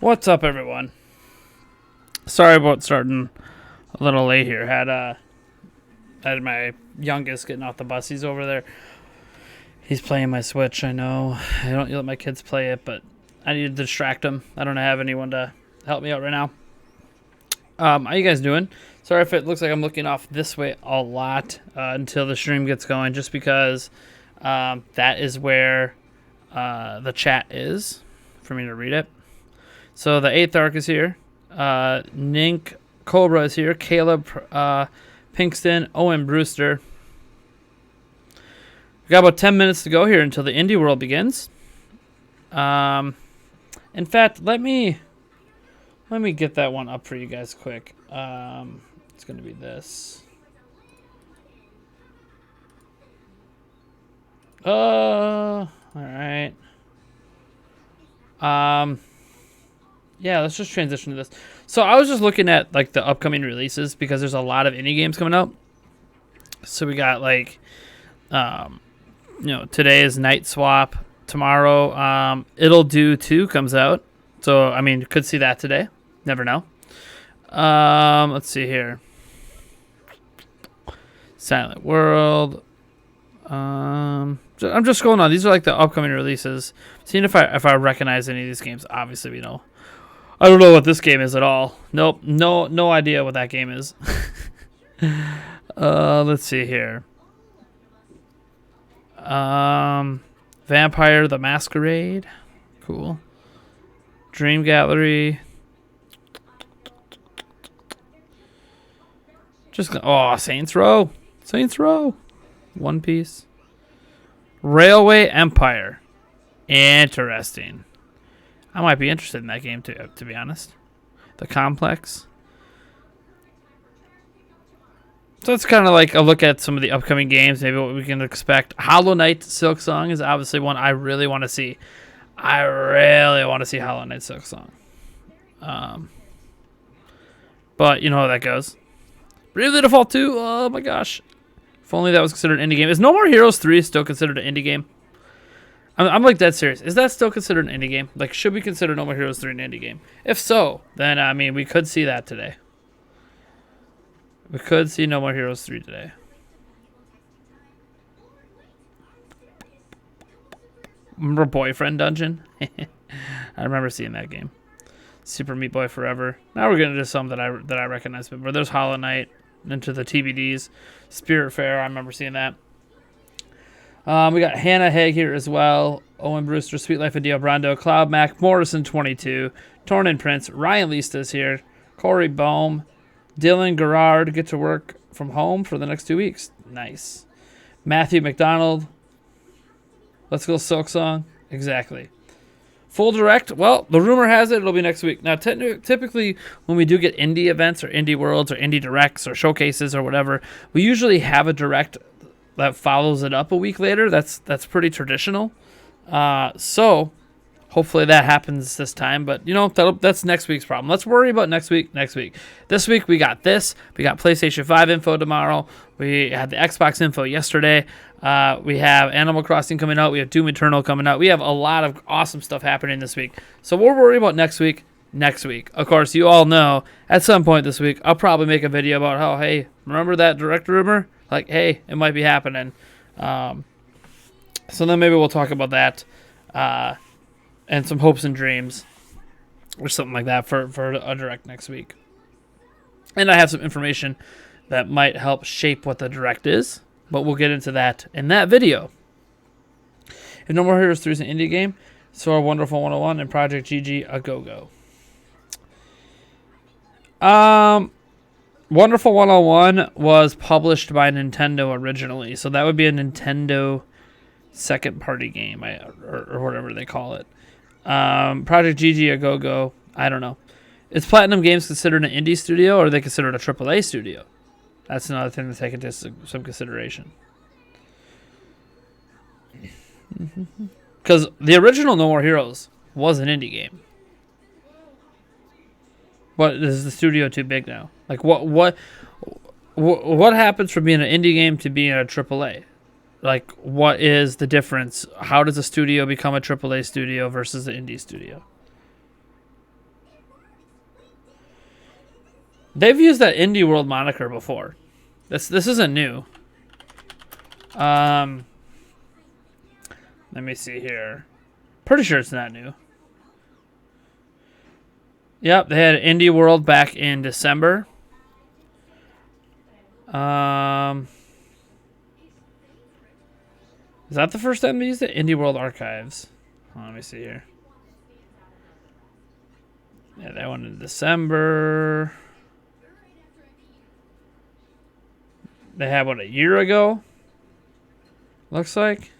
What's up, everyone? Sorry about starting a little late here. Had my youngest getting off the bus. He's over there. He's playing my Switch. I know I don't let my kids play it, but I need to distract them. I don't have anyone to help me out right now. How you guys doing? Sorry if it looks like I'm looking off this way a lot until the stream gets going, just because that is where the chat is for me to read it. So the 8th arc is here. Nink Cobra is here. Caleb Pinkston. Owen Brewster. We got about 10 minutes to go here until the indie world begins. In fact, let me get that one up for you guys quick. It's going to be this. All right. Yeah, let's just transition to this. So I was just looking at like the upcoming releases because there's a lot of indie games coming out. So we got like, today is Night Swap. Tomorrow, It'll Do 2 comes out. So, I mean, could see that today. Never know. Let's see here. Silent World. I'm just scrolling on. These are like the upcoming releases. Seeing if I recognize any of these games. Obviously, we know. I don't know what this game is at all. Nope. No idea what that game is. Let's see here. Vampire the Masquerade. Cool. Dream Gallery. Saints Row. Saints Row. One Piece. Railway Empire. Interesting. I might be interested in that game too, to be honest. The Complex. So it's kind of like a look at some of the upcoming games, maybe what we can expect. Hollow Knight Silk Song is obviously one I really want to see. I really want to see Hollow Knight Silk Song. But you know how that goes. Bravely Default 2, oh my gosh. If only that was considered an indie game. Is No More Heroes 3 still considered an indie game? I'm like dead serious. Is that still considered an indie game? Like, should we consider No More Heroes 3 an indie game? If so, then, I mean, we could see that today. We could see No More Heroes 3 today. Remember Boyfriend Dungeon? I remember seeing that game. Super Meat Boy Forever. Now we're getting into some that I recognize. But there's Hollow Knight, into the TBDs. Spirit Fair, I remember seeing that. We got Hannah Haig here as well. Owen Brewster, Sweet Life of Dio Brando, Cloud Mac, Morrison 22, Torn and Prince, Ryan Lista's here, Corey Bohm, Dylan Gerard get to work from home for the next 2 weeks. Nice. Matthew McDonald. Let's go Silk Song. Exactly. Full Direct. Well, the rumor has it it'll be next week. Now, typically when we do get indie events or indie worlds or indie directs or showcases or whatever, we usually have a direct that follows it up a week later. That's pretty traditional. So hopefully that happens this time. But, that's next week's problem. Let's worry about next week. This week we got this. We got PlayStation 5 info tomorrow. We had the Xbox info yesterday. We have Animal Crossing coming out. We have Doom Eternal coming out. We have a lot of awesome stuff happening this week. So we'll worry about next week. Of course, you all know at some point this week, I'll probably make a video about how, hey, remember that direct rumor? Like, hey, it might be happening. So then maybe we'll talk about that and some hopes and dreams or something like that for a direct next week. And I have some information that might help shape what the direct is, but we'll get into that in that video. If No More Heroes 3 is an indie game, so are Wonderful 101 and Project GG a go-go. Wonderful 101 was published by Nintendo originally, so that would be a Nintendo second-party game, or whatever they call it. Project GG a go-go, I don't know. Is Platinum Games considered an indie studio, or are they considered a AAA studio? That's another thing to take into some consideration. Because the original No More Heroes was an indie game. But is the studio too big now? Like, what happens from being an indie game to being a AAA? Like, what is the difference? How does a studio become a AAA studio versus an indie studio? They've used that Indie World moniker before. This isn't new. Let me see here. Pretty sure it's not new. Yep, they had Indie World back in December. Is that the first time they used it? Indie World Archives. Let me see here. Yeah, that one in December. They had one a year ago. Looks like.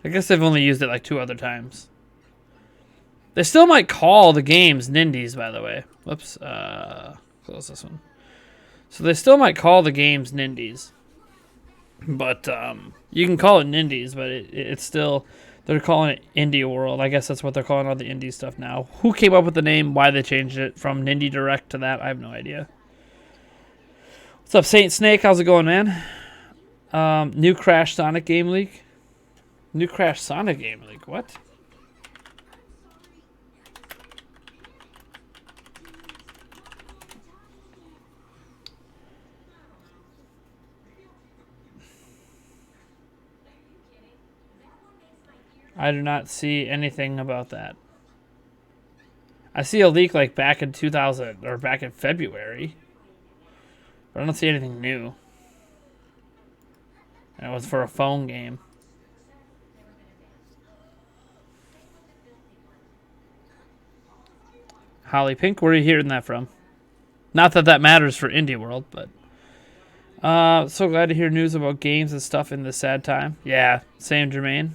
I guess they've only used it like 2 other times. They still might call the games Nindies, by the way. Whoops. Close this one. So they still might call the games Nindies. But you can call it Nindies, but it's still... They're calling it Indie World. I guess that's what they're calling all the indie stuff now. Who came up with the name? Why they changed it from Nindy Direct to that? I have no idea. What's up, Saint Snake? How's it going, man? New Crash Sonic Game Leak. New Crash Sonic Game Leak. What? I do not see anything about that. I see a leak like back in 2000 or back in February. But I don't see anything new. And it was for a phone game. Holly Pink, where are you hearing that from? Not that that matters for Indie World, but... so glad to hear news about games and stuff in this sad time. Yeah, same, Jermaine.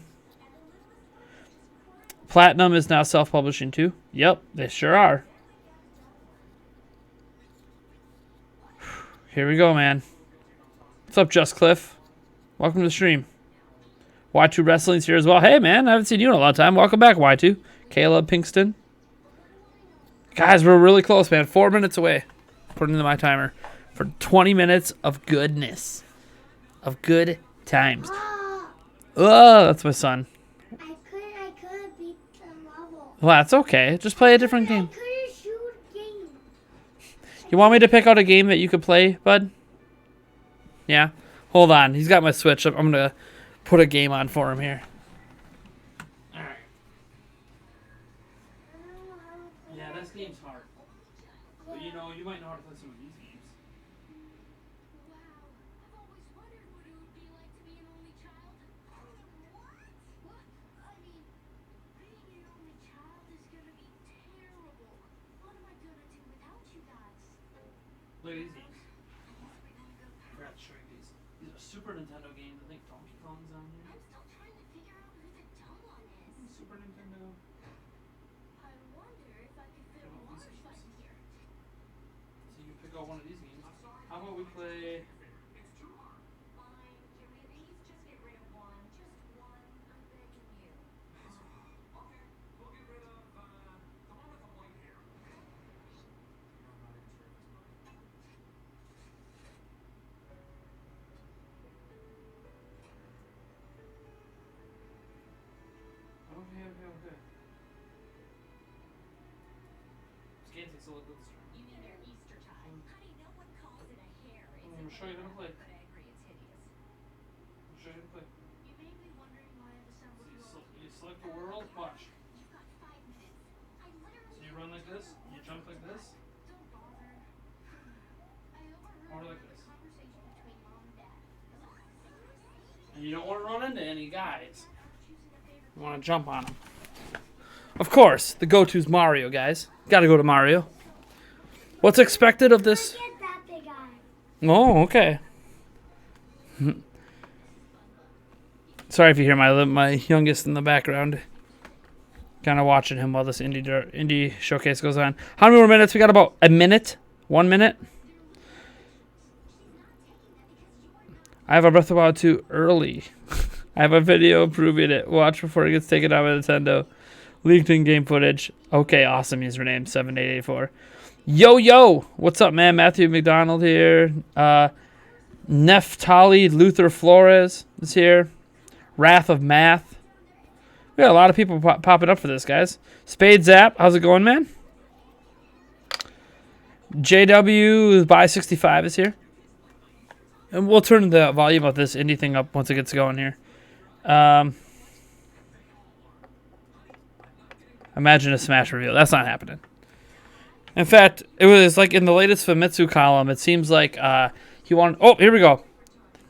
Platinum is now self-publishing too. Yep, they sure are. Here we go, man. What's up, Just Cliff? Welcome to the stream. Y2 Wrestling's here as well. Hey, man, I haven't seen you in a long time. Welcome back, Y2. Caleb Pinkston. Guys, we're really close, man. 4 minutes away. Put it into my timer. For 20 minutes of goodness. Of good times. Oh, that's my son. I couldn't beat the level. Well, that's okay. Just play a different game. I couldn't shoot a game. You want me to pick out a game that you could play, bud? Yeah? Hold on. He's got my Switch. I'm going to put a game on for him here. Alright. Yeah, this game's hard. But you know, you might know how to play some of these games. Wow, I've always wondered what it would be like to be an only child. What? I mean, being an only child is gonna be terrible. What am I gonna do without you guys? Look at these games. I forgot to show you these. These are Super Nintendo games. I think Donkey Kong's on here. I'm still trying to figure out who the dumb one is. Super Nintendo. I wonder if I could fit a water button here. So you can pick out one of these games. How about we play... Fine, can we at least just get rid of one? Just one, I'm begging you. Okay, we'll get rid of the one with the white hair. Okay. This game takes a little bit of strength. You mean their Easter time? Honey, no one calls it a hair. It's I'm gonna show you how to play. but I agree, it's hideous. I'll show you how to play. You may be wondering why I've assembled you all You here. select the world, watch. You've got 5 minutes. I literally... So you run like this, you jump like this, Don't bother. I overheard or like the this. conversation between Mom and Dad. And you don't want to run into any guys. Choosing a favorite... You want to jump on them. Of course, the go-to's Mario, guys. Gotta go to Mario. What's expected of this? Get that big eye. Oh, okay. Sorry if you hear my youngest in the background. Kind of watching him while this indie showcase goes on. How many more minutes? We got about a minute. 1 minute. I have a Breath of the Wild 2 early. I have a video proving it. Watch before it gets taken out by Nintendo. Leaked in-game footage. Okay, awesome username, 7884. Yo! What's up, man? Matthew McDonald here. Neftali Luther Flores is here. Wrath of Math. We got a lot of people popping up for this, guys. Spade Zap, how's it going, man? JW by 65 is here. And we'll turn the volume of this indie thing up once it gets going here. Imagine a Smash reveal. That's not happening. In fact, it was like in the latest Famitsu column, it seems like he wanted... Oh, here we go.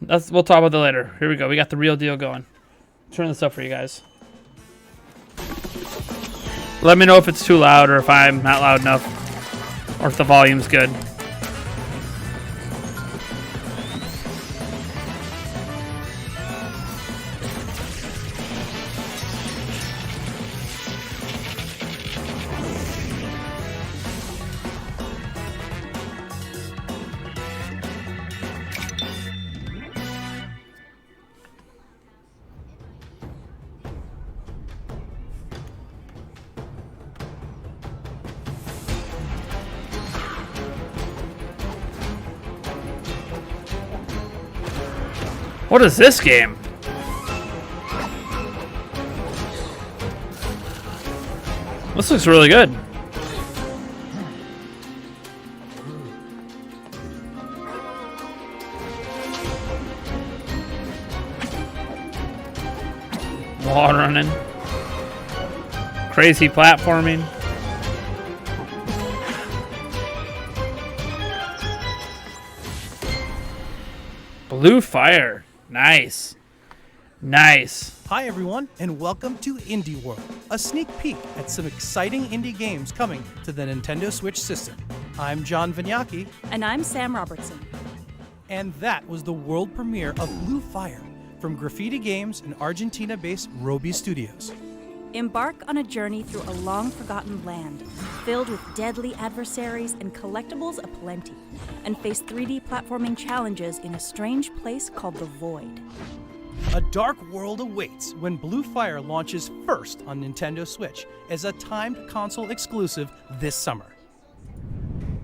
We'll talk about that later. Here we go. We got the real deal going. Turn this up for you guys. Let me know if it's too loud or if I'm not loud enough. Or if the volume's good. What is this game? This looks really good. Wall running. Crazy platforming. Blue Fire. Nice. Nice. Hi everyone, and welcome to Indie World, a sneak peek at some exciting indie games coming to the Nintendo Switch system. I'm John Vignacchi, And I'm Sam Robertson. and that was the world premiere of Blue Fire from Graffiti Games and Argentina-based Roby Studios. Embark on a journey through a long-forgotten land, filled with deadly adversaries and collectibles aplenty, and face 3D platforming challenges in a strange place called the Void. A dark world awaits when Blue Fire launches first on Nintendo Switch as a timed console exclusive this summer.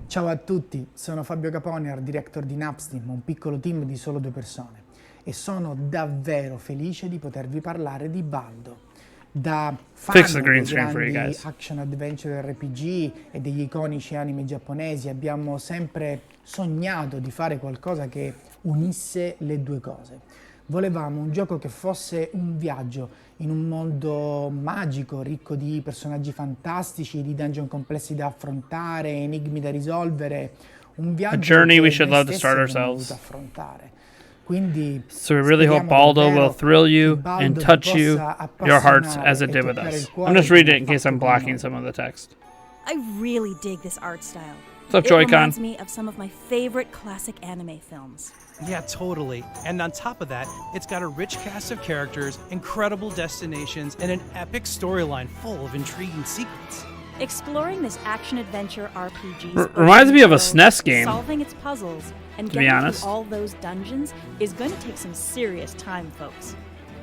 Ciao a tutti, sono Fabio Caponer, director di Napsteam, un piccolo team di solo 2 persone, e sono davvero felice di potervi parlare di Baldo. Da fan dei grandi action adventure RPG e degli iconici anime giapponesi abbiamo sempre sognato di fare qualcosa che unisse le due cose. Volevamo un gioco che fosse un viaggio in un mondo magico, ricco di personaggi fantastici, di dungeon complessi da affrontare, enigmi da risolvere, un viaggio journey we che should noi love to start stessi abbiamo ourselves. voluto affrontare. Quindi So we really hope Baldo will thrill you Baldo and touch ti you, possa your hearts, appassionare as it e did with toccare us. il cuore I'm just come reading it ha in case I'm fatto con blocking noi. some of the text. I really dig this art style. What's up, It Joy-Con? reminds me of some of my favorite classic anime films. Yeah, totally. And on top of that, it's got a rich cast of characters, incredible destinations, and an epic storyline full of intriguing secrets. Exploring this action-adventure RPG's Reminds me of a world, SNES game, solving its puzzles, and to be getting honest. through all those dungeons is going to take some serious time, folks.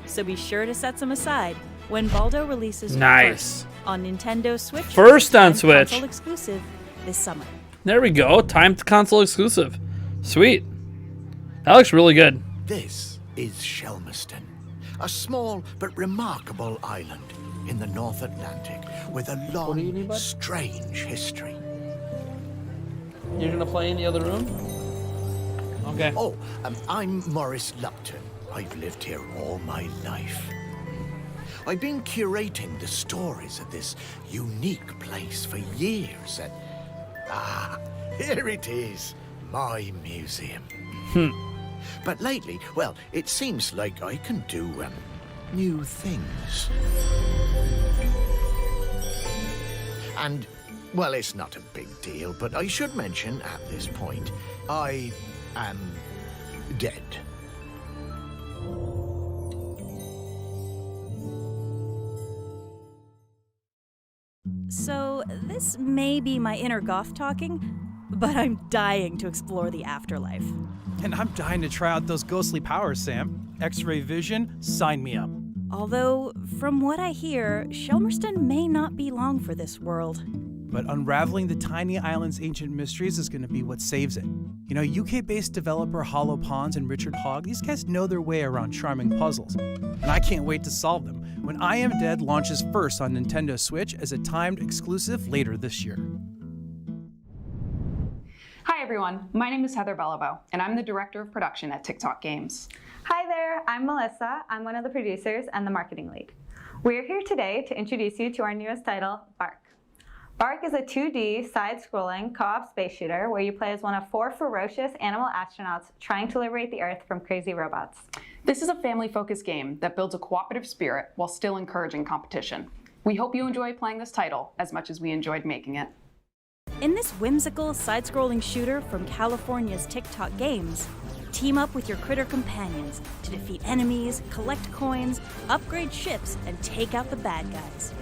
So be sure to set some aside when Baldo releases Nice. first on Nintendo Switch. First on and Switch. console exclusive this summer. There we go. Timed console exclusive. Sweet. That looks really good. This is Shelmerston, a small but remarkable island in the North Atlantic with a long, strange history. You're gonna play in the other room? Okay. Oh, I'm Maurice Lupton. I've lived here all my life. I've been curating the stories of this unique place for years, and here it is, my museum. But lately, well, it seems like I can do new things. And, well, it's not a big deal, but I should mention at this point, I am dead. So, this may be my inner goth talking, but I'm dying to explore the afterlife. And I'm dying to try out those ghostly powers, Sam. X-ray vision, sign me up. Although, from what I hear, Shelmerston may not be long for this world. But unraveling the tiny island's ancient mysteries is going to be what saves it. You know, UK-based developer Hollow Ponds and Richard Hogg, these guys know their way around charming puzzles. And I can't wait to solve them when I Am Dead launches first on Nintendo Switch as a timed exclusive later this year. everyone, my name is Heather Bellabo, and I'm the Director of Production at TikTok Games. Hi there, I'm Melissa. I'm one of the producers and the marketing lead. We're here today to introduce you to our newest title, Bark. Bark is a 2D, side-scrolling, co-op space shooter where you play as one of 4 ferocious animal astronauts trying to liberate the Earth from crazy robots. This is a family-focused game that builds a cooperative spirit while still encouraging competition. We hope you enjoy playing this title as much as we enjoyed making it. In this whimsical, side-scrolling shooter from California's TikTok Games, team up with your critter companions to defeat enemies, collect coins, upgrade ships, and take out the bad guys.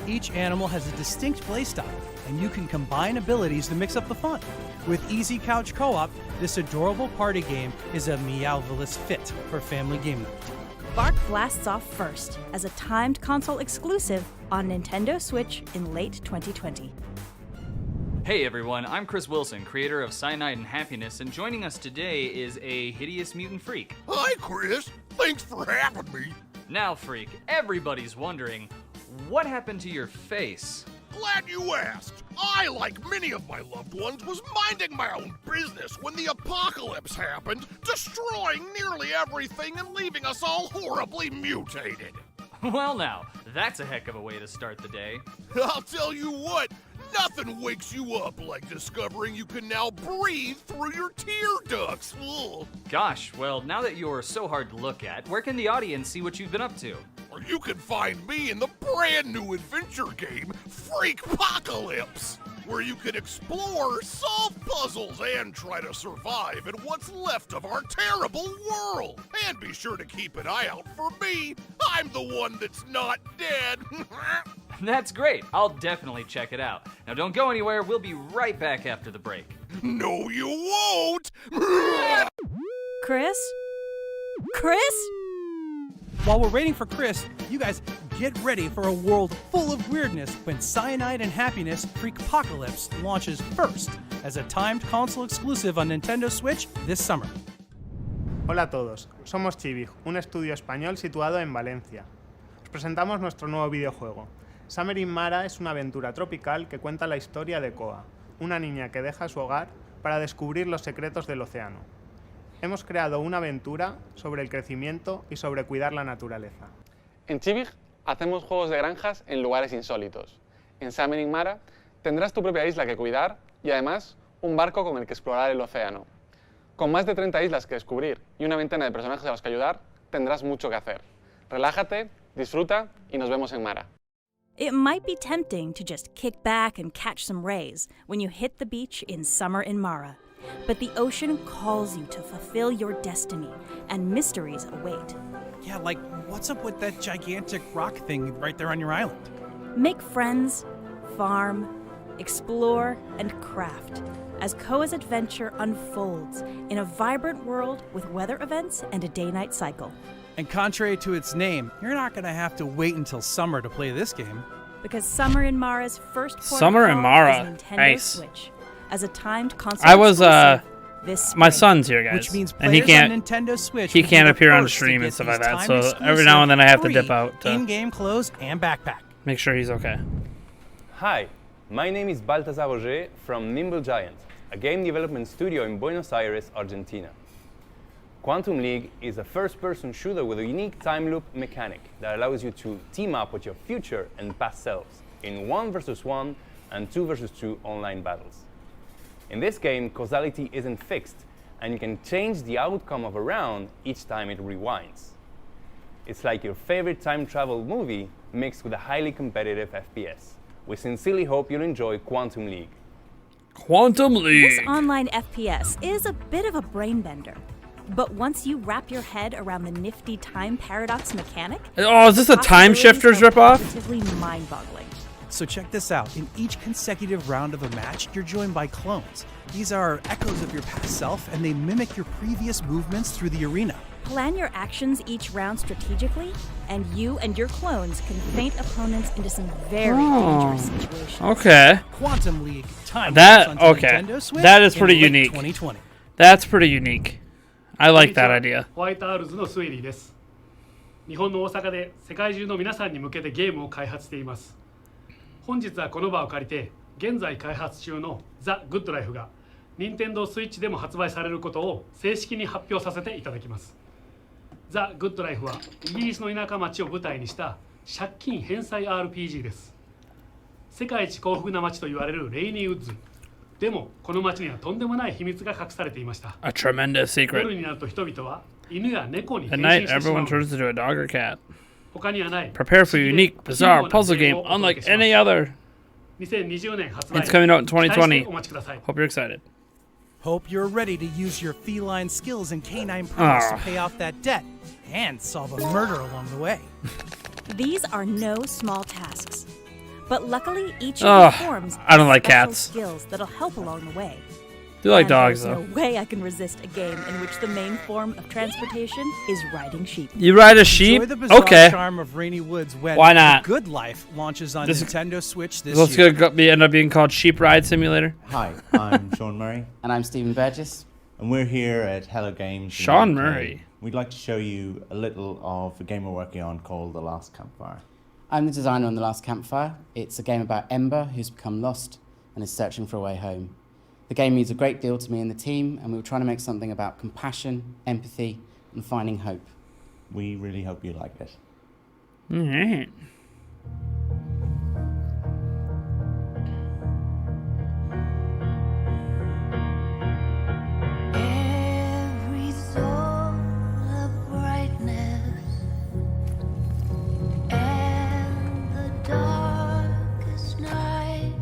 Each animal has a distinct playstyle, and you can combine abilities to mix up the fun. With easy couch co-op, this adorable party game is a Meowvelous fit for family game night. Bark blasts off first as a timed console exclusive on Nintendo Switch in late 2020. Hey everyone, I'm Chris Wilson, creator of Cyanide and Happiness, and joining us today is a hideous mutant freak. Hi, Chris. Thanks for having me. Now, freak, everybody's wondering, what happened to your face? Glad you asked. I, like many of my loved ones, was minding my own business when the apocalypse happened, destroying nearly everything and leaving us all horribly mutated. Well now, that's a heck of a way to start the day. I'll tell you what, nothing wakes you up like discovering you can now breathe through your tear ducts. Ugh. Gosh, well, now that you're so hard to look at, where can the audience see what you've been up to? Or you can find me in the brand new adventure game, Freakpocalypse, where you can explore, solve puzzles, and try to survive in what's left of our terrible world. And be sure to keep an eye out for me. I'm the one that's not dead. That's great. I'll definitely check it out. Now don't go anywhere. We'll be right back after the break. No, you won't. Chris? Chris? While we're waiting for Chris, you guys get ready for a world full of weirdness when Cyanide and Happiness Freakpocalypse launches first as a timed console exclusive on Nintendo Switch this summer. Hola a todos, somos Chivig, un estudio español situado en Valencia. Os presentamos nuestro nuevo videojuego. Summer in Mara es una aventura tropical que cuenta la historia de Koa, una niña que deja su hogar para descubrir los secretos del océano. Hemos creado una aventura sobre el crecimiento y sobre cuidar la naturaleza. En Chivig hacemos juegos de granjas en lugares insólitos. En Summer in Mara tendrás tu propia isla que cuidar y además un barco con el que explorar el océano. Con más de 30 islas que descubrir y una veintena de personajes a los que ayudar, tendrás mucho que hacer. Relájate, disfruta y nos vemos en Mara. It might be tempting to just kick back and catch some rays when you hit the beach in Summer in Mara. But the ocean calls you to fulfill your destiny, and mysteries await. Yeah, like, what's up with that gigantic rock thing right there on your island? Make friends, farm, explore, and craft as Koa's adventure unfolds in a vibrant world with weather events and a day-night cycle. And contrary to its name, you're not going to have to wait until summer to play this game. Because Summer in Mara's first port Summer in of call Mara, is Nintendo nice. Switch as a timed console I was this my spring. son's here, guys, Which means and he players on can't Nintendo Switch he will be can't the appear on first to stream get and stuff these like that. time So every exclusive now and then I have to free dip out to in-game clothes and backpack. make sure he's okay. Hi, my name is Baltasar Roger from Nimble Giant, a game development studio in Buenos Aires, Argentina. Quantum League is a first-person shooter with a unique time loop mechanic that allows you to team up with your future and past selves in 1 versus 1 and 2 versus 2 online battles. In this game, causality isn't fixed, and you can change the outcome of a round each time it rewinds. It's like your favorite time travel movie mixed with a highly competitive FPS. We sincerely hope you'll enjoy Quantum League. Quantum League. This online FPS is a bit of a brain bender. But once you wrap your head around the nifty time paradox mechanic, Oh, is this a Time Shifters ripoff? Positively mind-boggling. So check this out. In each consecutive round of a match, you're joined by clones. These are echoes of your past self, and they mimic your previous movements through the arena. Plan your actions each round strategically, and you and your clones can feint opponents into some very dangerous situations. Okay. Quantum League time That launch onto okay. Nintendo Switch That is in pretty late unique. 2020. That's pretty unique. I like that idea. ホワイトアールズのスウェリーです。日本の大阪で世界中の皆さんに向けてゲームを開発しています。本日はこの場を借りて現在開発中のザ・グッドライフが任天堂スイッチでも発売されることを正式に発表させていただきます。ザ・グッドライフはイギリスの田舎町を舞台にした借金返済 RPG です。世界一幸福な町と言われるレイニーウッズ。でもこの町にはとんでもない秘密が隠されていました。A tremendous secret. 夜になると人々は犬や猫に At 変 night, 身してしま everyone う。 turns into a dog or cat. 他にはない。 Prepare for a unique, bizarre puzzle game unlike any other. 2020年発売。 It's coming out in 期待して 2020. お待ちください。 Hope you're excited. Hope you're ready to use your feline skills and canine prowess to Ah. pay off that debt and solve a murder along the way. These are no small tasks. But luckily, each Ugh, of the forms I don't has like special cats. skills that'll help along the way. Do like And dogs, there's though. no way I can resist a game in which the main form of transportation is riding sheep. You ride a sheep? Enjoy the bizarre Okay. charm of Rainy Woods when Why not? The Good Life launches on This- Nintendo Switch this Let's year. end up being called Sheep Ride Simulator. Hi, I'm Sean Murray. And I'm Stephen Burgess. And we're here at Hello Games. in Sean the UK. Murray. We'd like to show you a little of a game we're working on called The Last Campfire. I'm the designer on The Last Campfire. It's a game about Ember, who's become lost and is searching for a way home. The game means a great deal to me and the team, and we were trying to make something about compassion, empathy, and finding hope. We really hope you like it. All right. Every soul of brightness and the darkest night.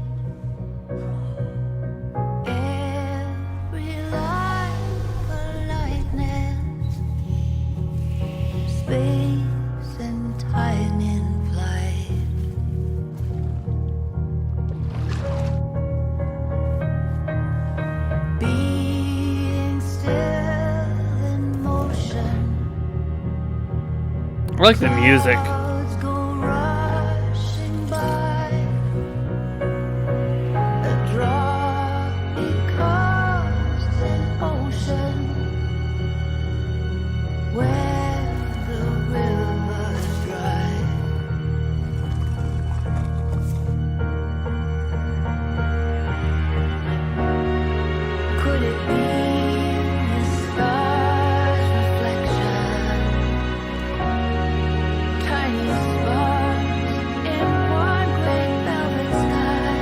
Every light a lightness, space and time in flight. Being still in motion. I like the music. Clouds go rushing by. A drop becomes an ocean where the rivers dry. Could it be the star's reflection? Tiny sparks in one great velvet sky,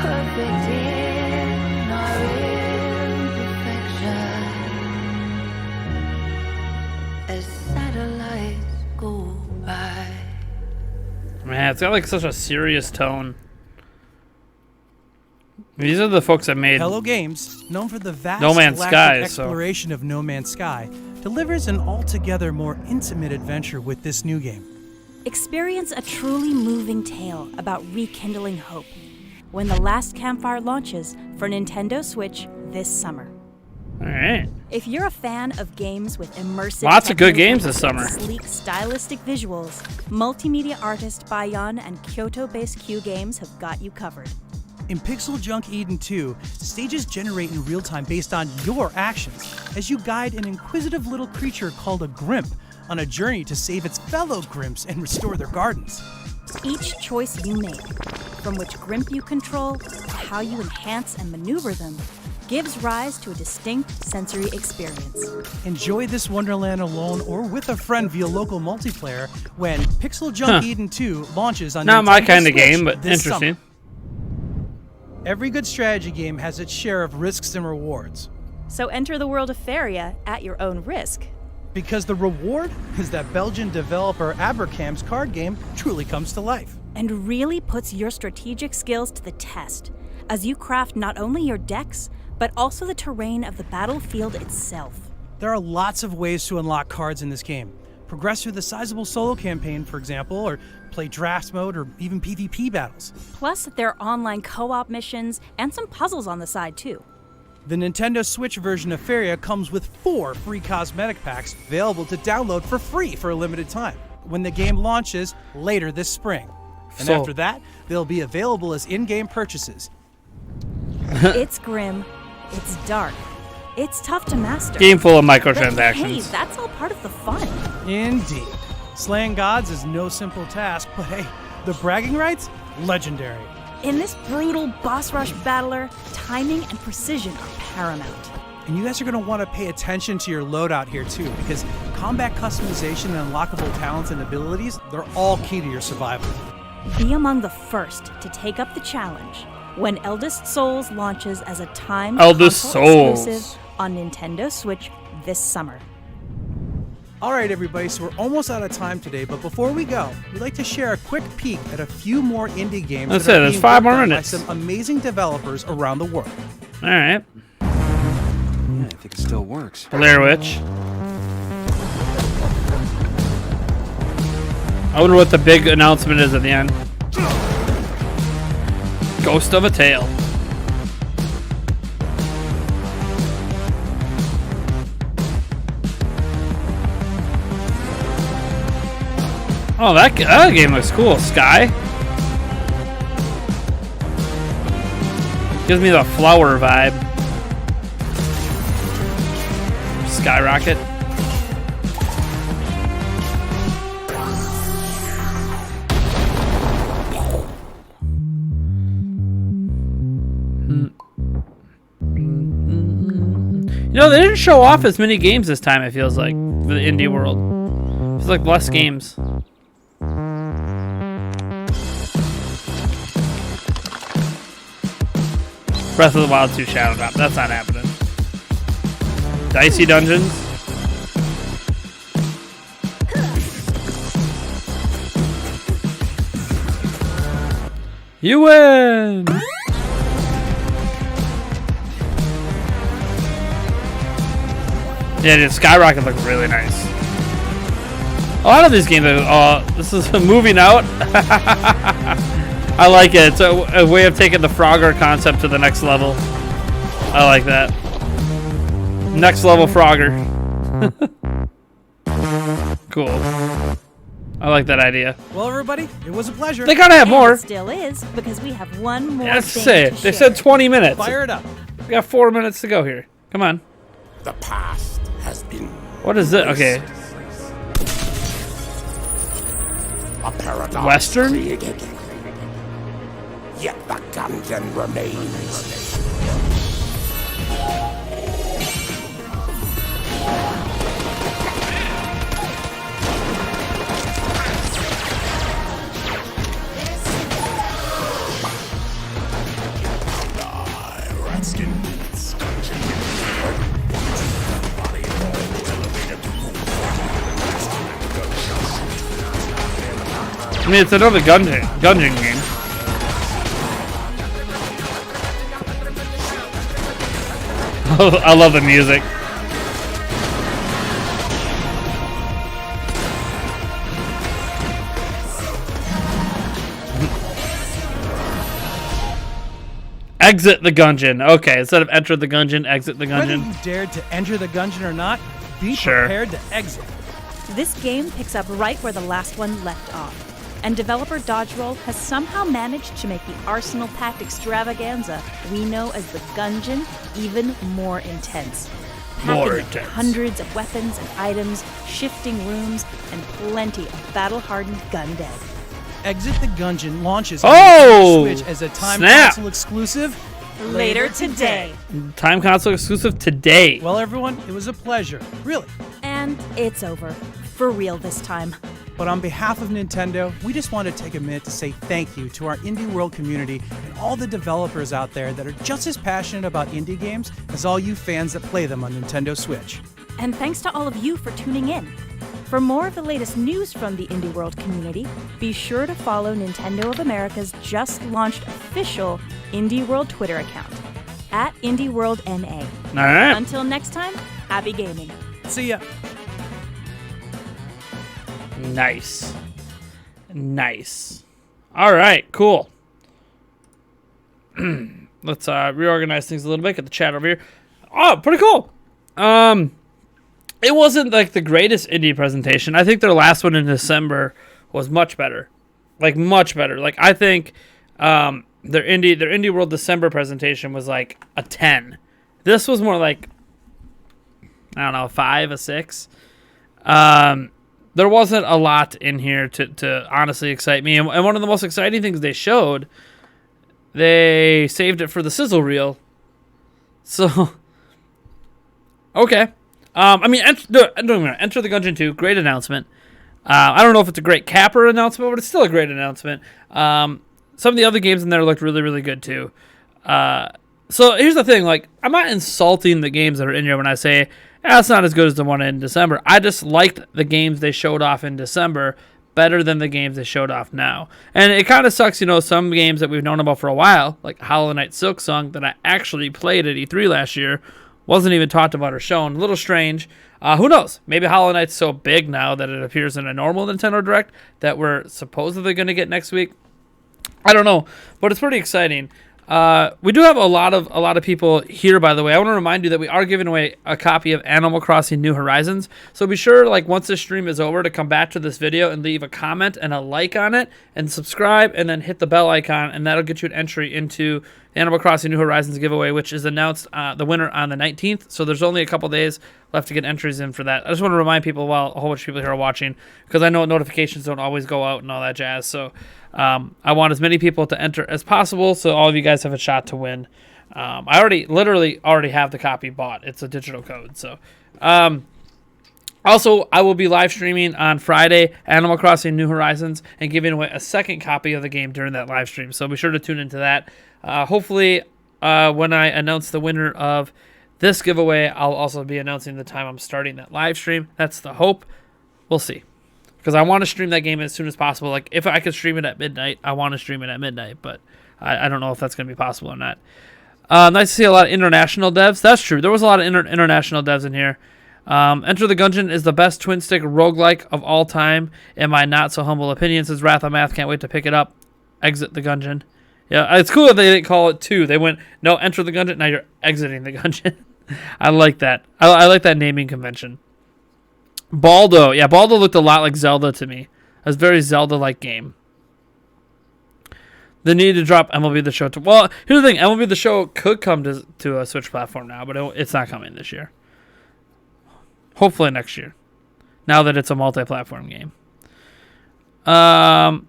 perfect in our imperfection, as satellites go by. Man, it's got like such a serious tone. These are the folks that made Hello Games, known for the vast No Man's galactic Sky, so- exploration of No Man's Sky, delivers an altogether more intimate adventure with this new game. Experience a truly moving tale about rekindling hope when The Last Campfire launches for Nintendo Switch this summer. All right. If you're a fan of games with immersive Lots of good techno games this and summer. sleek stylistic visuals, multimedia artist Bayon and Kyoto-based Q Games have got you covered. In Pixel Junk Eden 2, stages generate in real time based on your actions as you guide an inquisitive little creature called a Grimp on a journey to save its fellow Grimps and restore their gardens. Each choice you make, from which Grimp you control to how you enhance and maneuver them, gives rise to a distinct sensory experience. Enjoy this wonderland alone or with a friend via local multiplayer when Pixel Junk Eden 2 launches on Not my Nintendo kind of Switch game, but this interesting. summer. Every good strategy game has its share of risks and rewards. So enter the world of Faria at your own risk. Because the reward is that Belgian developer Abercam's card game truly comes to life. And really puts your strategic skills to the test, as you craft not only your decks, but also the terrain of the battlefield itself. There are lots of ways to unlock cards in this game. Progress through the sizable solo campaign, for example, or play draft mode or even PvP battles. Plus, there are online co-op missions and some puzzles on the side too. The Nintendo Switch version of Faria comes with 4 free cosmetic packs available to download for free for a limited time when the game launches later this spring. And So- after that, they'll be available as in-game purchases. It's grim, it's dark, it's tough to master. Game full of But hey, microtransactions. that's all part of the fun. Indeed. Slaying gods is no simple task, but hey, the bragging rights? Legendary. In this brutal boss rush battler, timing and precision are paramount. And you guys are going to want to pay attention to your loadout here too, because combat customization and unlockable talents and abilities, they're all key to your survival. Be among the first to take up the challenge when Eldest Souls launches as a timed Eldest console Souls exclusive on Nintendo Switch this summer. All right, everybody, so we're almost out of time today, but before we go, we'd like to share a quick peek at a few more indie games That's that it, are there's being 5 worked more on by minutes. some amazing developers around the world. All right. Yeah, I think it still works. Blair Witch. I wonder what the big announcement is at the end. Ghost of a Tale. Oh, that game looks cool. Sky. Gives me the flower vibe. Skyrocket. You know, they didn't show off as many games this time, it feels like, for the indie world. It feels like less games. Breath of the Wild 2 Shadow Drop. That's not happening. Dicey Dungeons. You win! Yeah, dude, Skyrocket looks really nice. A lot of these games are, this is moving out. I like it. It's a way of taking the Frogger concept to the next level. I like that. Next level Frogger. Cool. I like that idea. Well, everybody, it was a pleasure. They gotta have more. And it still is, because we have one more Let's thing say to it. They share. said 20 minutes. Fire it up. We got 4 minutes to go here. Come on. The past has been. What is it? Okay. A paradise Western? created. Yet the dungeon remains. I mean, it's another Gungeon game. I love the music. Exit the Gungeon. Okay, instead of enter the Gungeon, exit the Whether Gungeon. you dared to enter the Gungeon or not, be Sure. prepared to exit. This game picks up right where the last one left off, and developer Dodgeroll has somehow managed to make the Arsenal Pact extravaganza we know as the Gungeon even more intense. Packed More with intense. hundreds of weapons and items, shifting rooms, and plenty of battle-hardened gundead. Exit the Gungeon launches Oh! on Nintendo Switch as a time Snap. console exclusive Later today. Time console exclusive today. Well, everyone, it was a pleasure. Really. And it's over. For real this time. But on behalf of Nintendo, we just want to take a minute to say thank you to our indie world community and all the developers out there that are just as passionate about indie games as all you fans that play them on Nintendo Switch. And thanks to all of you for tuning in. For more of the latest news from the Indie World community, be sure to follow Nintendo of America's just launched official Indie World Twitter account, @IndieWorldNA. All right. Until next time, happy gaming. See ya. Nice. Nice. All right, cool. Let's reorganize things a little bit. Get the chat over here. Oh, pretty cool. It wasn't like the greatest indie presentation. I think their last one in December was much better. Like much better. Like I think their Indie World December presentation was like a 10. This was more like, I don't know, a 5, a 6. There wasn't a lot in here to honestly excite me. And one of the most exciting things they showed they saved it for the sizzle reel. So, okay. I mean, Enter the Gungeon 2, great announcement. I don't know if it's a great capper announcement, but it's still a great announcement. Some of the other games in there looked really, really good too. So here's the thing, like, I'm not insulting the games that are in here when I say, it's not as good as the one in December. I just liked the games they showed off in December better than the games they showed off now. And it kind of sucks, some games that we've known about for a while, like Hollow Knight Silksong, that I actually played at E3 last year, wasn't even talked about or shown. A little strange. Who knows? Maybe Hollow Knight's so big now that it appears in a normal Nintendo Direct that we're supposedly going to get next week. I don't know, but it's pretty exciting. We do have a lot of people here, by the way. I want to remind you that we are giving away a copy of Animal Crossing New Horizons. So be sure, like, once this stream is over, to come back to this video and leave a comment and a like on it, and subscribe, and then hit the bell icon, and that'll get you an entry into the Animal Crossing New Horizons giveaway, which is announced the winner on the 19th. So there's only a couple days left to get entries in for that. I just want to remind people while a whole bunch of people here are watching, because I know notifications don't always go out and all that jazz. So I want as many people to enter as possible, so all of you guys have a shot to win. I literally already have the copy bought. It's a digital code. So, also, I will be live streaming on Friday Animal Crossing New Horizons and giving away a second copy of the game during that live stream. So be sure to tune into that. Hopefully, when I announce the winner of this giveaway, I'll also be announcing the time I'm starting that live stream. That's the hope. We'll see. Because I want to stream that game as soon as possible. Like, if I could stream it at midnight, I want to stream it at midnight. But I don't know if that's going to be possible or not. Nice to see a lot of international devs. That's true. There was a lot of international devs in here. Enter the Gungeon is the best twin-stick roguelike of all time, in my not-so-humble opinion, says Wrath of Math. Can't wait to pick it up. Exit the Gungeon. Yeah, it's cool that they didn't call it 2. They went, no, enter the Gungeon. Now you're exiting the Gungeon. I like that. I like that naming convention. Baldo. Yeah, Baldo looked a lot like Zelda to me. It was a very Zelda-like game. The need to drop MLB The Show. Well, here's the thing. MLB The Show could come to a Switch platform now, but it's not coming this year. Hopefully next year. Now that it's a multi-platform game. The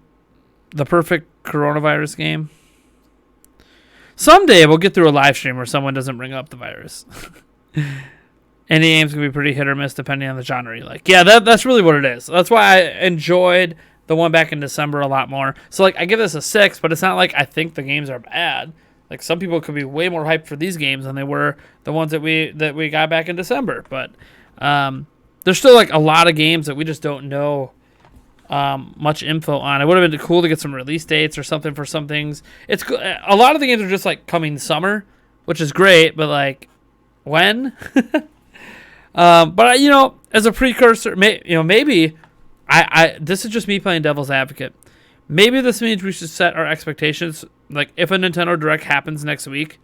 perfect coronavirus game. Someday we'll get through a live stream where someone doesn't bring up the virus. Any games can be pretty hit or miss depending on the genre you like. Yeah, that's really what it is. That's why I enjoyed the one back in December a lot more. So, like, I give this a 6, but it's not like I think the games are bad. Like, some people could be way more hyped for these games than they were the ones that we got back in December. But there's still, like, a lot of games that we just don't know much info on. It would have been cool to get some release dates or something for some things. It's a lot of the games are just, like, coming summer, which is great, but, like, when? But as a precursor, maybe this is just me playing devil's advocate. Maybe this means we should set our expectations. Like, if a Nintendo Direct happens next week,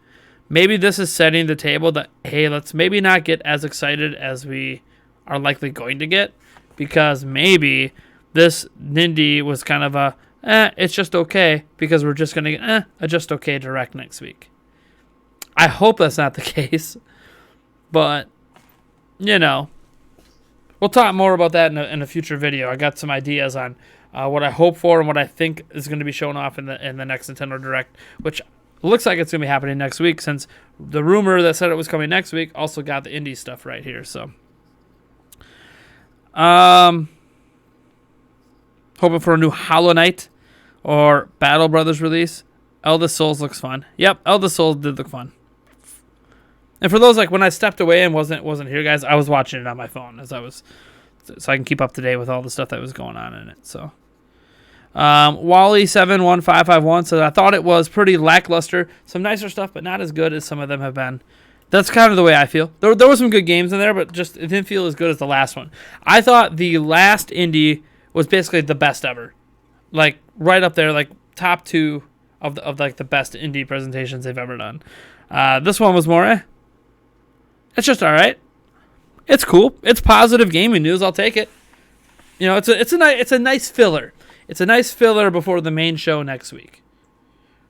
maybe this is setting the table that, hey, let's maybe not get as excited as we are likely going to get, because maybe this Nindy was kind of a, it's just okay, because we're just going to get a just okay Direct next week. I hope that's not the case, but we'll talk more about that in a future video. I got some ideas on what I hope for and what I think is going to be shown off in the next Nintendo Direct, which looks like it's going to be happening next week, since the rumor that said it was coming next week also got the indie stuff right here. So, hoping for a new Hollow Knight or Battle Brothers release. Eldest Souls looks fun. Yep, Eldest Souls did look fun. And for those, like, when I stepped away and wasn't here, guys, I was watching it on my phone so I can keep up to date with all the stuff that was going on in it. So, Wally71551 said, I thought it was pretty lackluster. Some nicer stuff, but not as good as some of them have been. That's kind of the way I feel. There were some good games in there, but just it didn't feel as good as the last one. I thought the last indie was basically the best ever, like right up there, like top 2 of like the best indie presentations they've ever done. This one was more. It's just all right. It's cool. It's positive gaming news. I'll take it. It's a nice filler. It's a nice filler before the main show next week.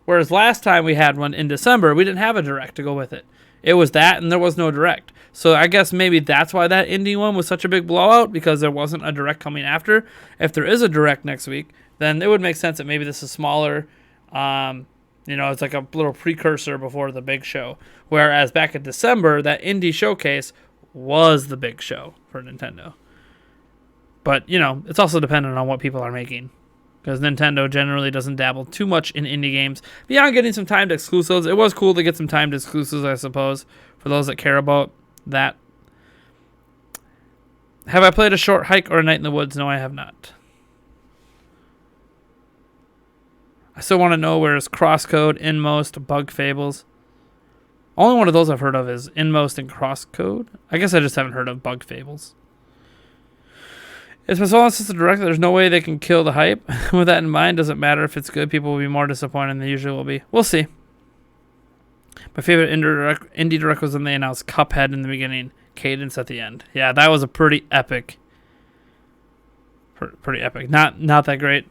Whereas last time we had one in December, we didn't have a Direct to go with it. It was that, and there was no Direct. So I guess maybe that's why that indie one was such a big blowout, because there wasn't a Direct coming after. If there is a Direct next week, then it would make sense that maybe this is smaller, You know, it's like a little precursor before the big show. Whereas back in December, that indie showcase was the big show for Nintendo. But, you know, it's also dependent on what people are making. Because Nintendo generally doesn't dabble too much in indie games. Beyond getting some timed exclusives, it was cool to get some timed exclusives, I suppose, for those that care about that. Have I played A Short Hike or A Night in the Woods? No, I have not. I still want to know where's Crosscode, Inmost, Bug Fables. Only one of those I've heard of is Inmost and Crosscode. I guess I just haven't heard of Bug Fables. It's been so long since the direct, there's no way they can kill the hype. With that in mind, doesn't matter if it's good. People will be more disappointed than they usually will be. We'll see. My favorite indie direct was when they announced Cuphead in the beginning, Cadence at the end. Yeah, that was a pretty epic. Pretty epic. Not that great.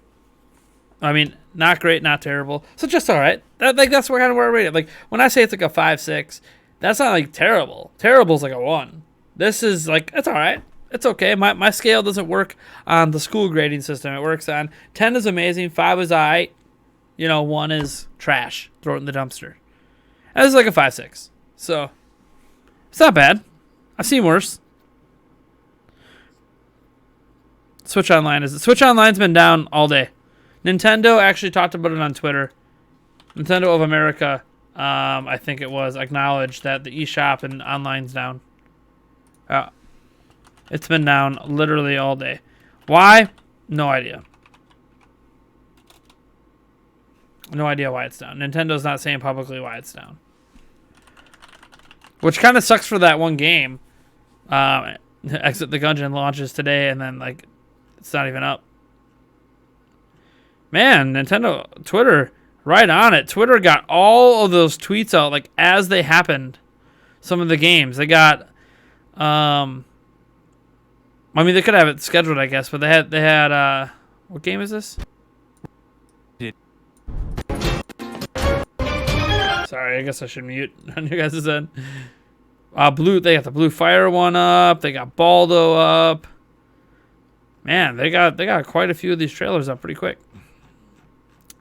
I mean, not great, not terrible. So just all right. That's kind of where I rate it. Like when I say it's like a 5-6, that's not like terrible. Terrible is like a 1. This is like it's all right. It's okay. My scale doesn't work on the school grading system. It works on 10 is amazing, 5 is alright, 1 is trash. Throw it in the dumpster. And this is like a 5-6. So it's not bad. I've seen worse. Switch Online's been down all day. Nintendo actually talked about it on Twitter. Nintendo of America, I think it was, acknowledged that the eShop and online's down. It's been down literally all day. Why? No idea. No idea why it's down. Nintendo's not saying publicly why it's down. Which kind of sucks for that one game. Exit the Gungeon launches today and then like it's not even up. Man, Nintendo Twitter right on it. Twitter got all of those tweets out like as they happened. Some of the games. They got I mean, they could have it scheduled, I guess, but they had what game is this? Sorry, I guess I should mute on you guys' end. They got the Blue Fire one up. They got Baldo up. Man, they got quite a few of these trailers up pretty quick.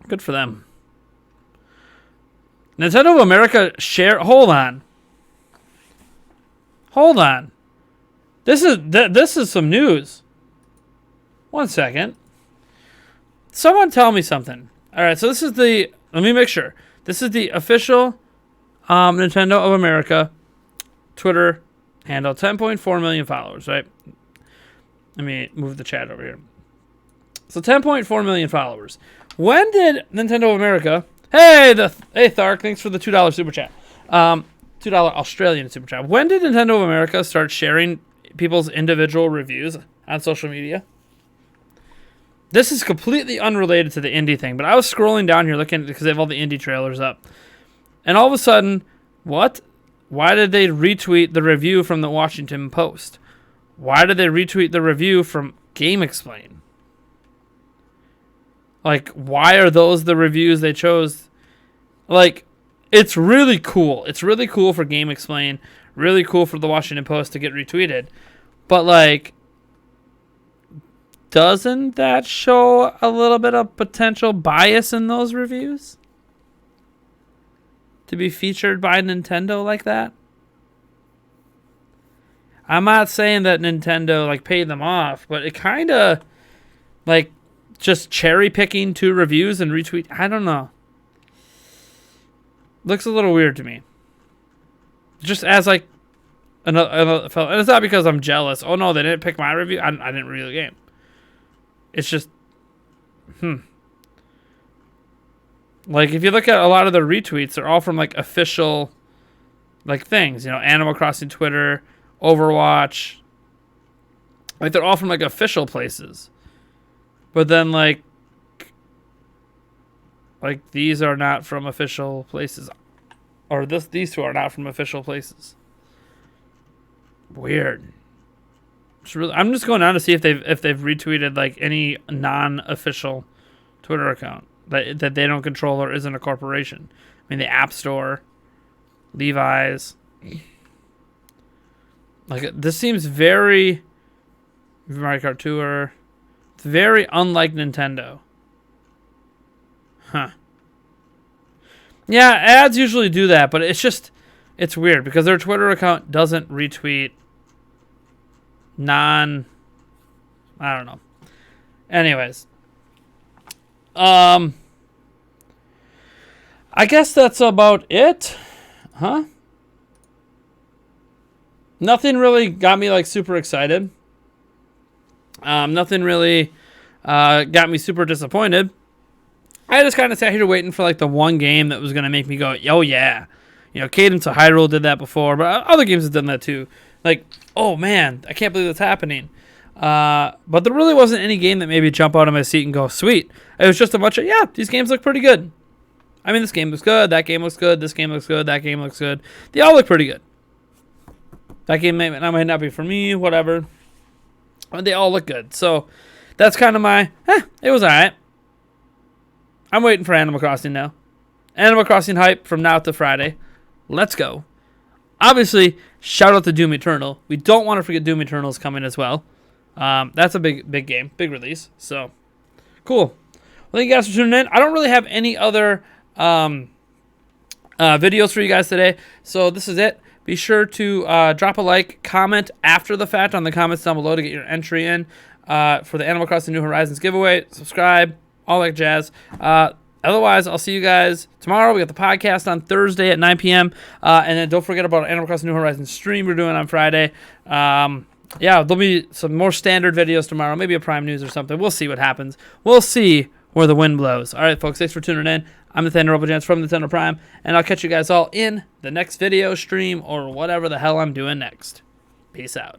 Good for them. Nintendo of America hold on. This is some news. 1 second. Someone tell me something. All right, so this is let me make sure. This is the official Nintendo of America Twitter handle. 10.4 million followers, right? Let me move the chat over here. So 10.4 million followers. When did Nintendo of America... Hey, Thark, thanks for the $2 super chat. $2 Australian super chat. When did Nintendo of America start sharing people's individual reviews on social media? This is completely unrelated to the indie thing, but I was scrolling down here looking because they have all the indie trailers up. And all of a sudden, what? Why did they retweet the review from the Washington Post? Why did they retweet the review from Game Explain? Like, why are those the reviews they chose? Like, it's really cool. It's really cool for Game Explain. Really cool for the Washington Post to get retweeted. But, like, doesn't that show a little bit of potential bias in those reviews? To be featured by Nintendo like that? I'm not saying that Nintendo, like, paid them off, but it kind of, like, just cherry picking 2 reviews and retweet. I don't know. Looks a little weird to me. Just as like another fellow, and it's not because I'm jealous. Oh no, they didn't pick my review. I didn't review the game. It's just, like if you look at a lot of the retweets, they're all from like official, like things. Animal Crossing Twitter, Overwatch. Like they're all from like official places. But then like these are not from official places. Or these 2 are not from official places. Weird. I'm just going down to see if they've retweeted like any non-official Twitter account that they don't control or isn't a corporation. I mean the App Store, Levi's. Like this seems very Mario Kart Tour. It's very unlike Nintendo. Huh. Yeah, ads usually do that, but it's weird because their Twitter account doesn't retweet I don't know. Anyways. I guess that's about it. Huh? Nothing really got me like super excited. Nothing really got me super disappointed. I just kind of sat here waiting for like the one game that was going to make me go, oh yeah. You know, Cadence of Hyrule did that before, but other games have done that too. Like, oh man, I can't believe that's happening. But there really wasn't any game that made me jump out of my seat and go, sweet. It was just a bunch of, yeah, these games look pretty good. I mean, this game looks good, that game looks good, this game looks good, that game looks good. They all look pretty good. That game might not be for me, whatever. But they all look good. So that's kind of my, it was alright. I'm waiting for Animal Crossing now. Animal Crossing hype from now to Friday. Let's go. Obviously, shout out to Doom Eternal. We don't want to forget Doom Eternal's coming as well. That's a big game, big release. So, cool. Well, thank you guys for tuning in. I don't really have any other videos for you guys today. So this is it. Be sure to drop a like, comment after the fact on the comments down below to get your entry in for the Animal Crossing New Horizons giveaway. Subscribe, all that jazz. Otherwise, I'll see you guys tomorrow. We got the podcast on Thursday at 9 p.m. And then don't forget about Animal Crossing New Horizons stream we're doing on Friday. Yeah, there'll be some more standard videos tomorrow. Maybe a Prime News or something. We'll see what happens. We'll see where the wind blows. All right, folks, thanks for tuning in. I'm Nathaniel Janc from Nintendo Prime, and I'll catch you guys all in the next video, stream, or whatever the hell I'm doing next. Peace out.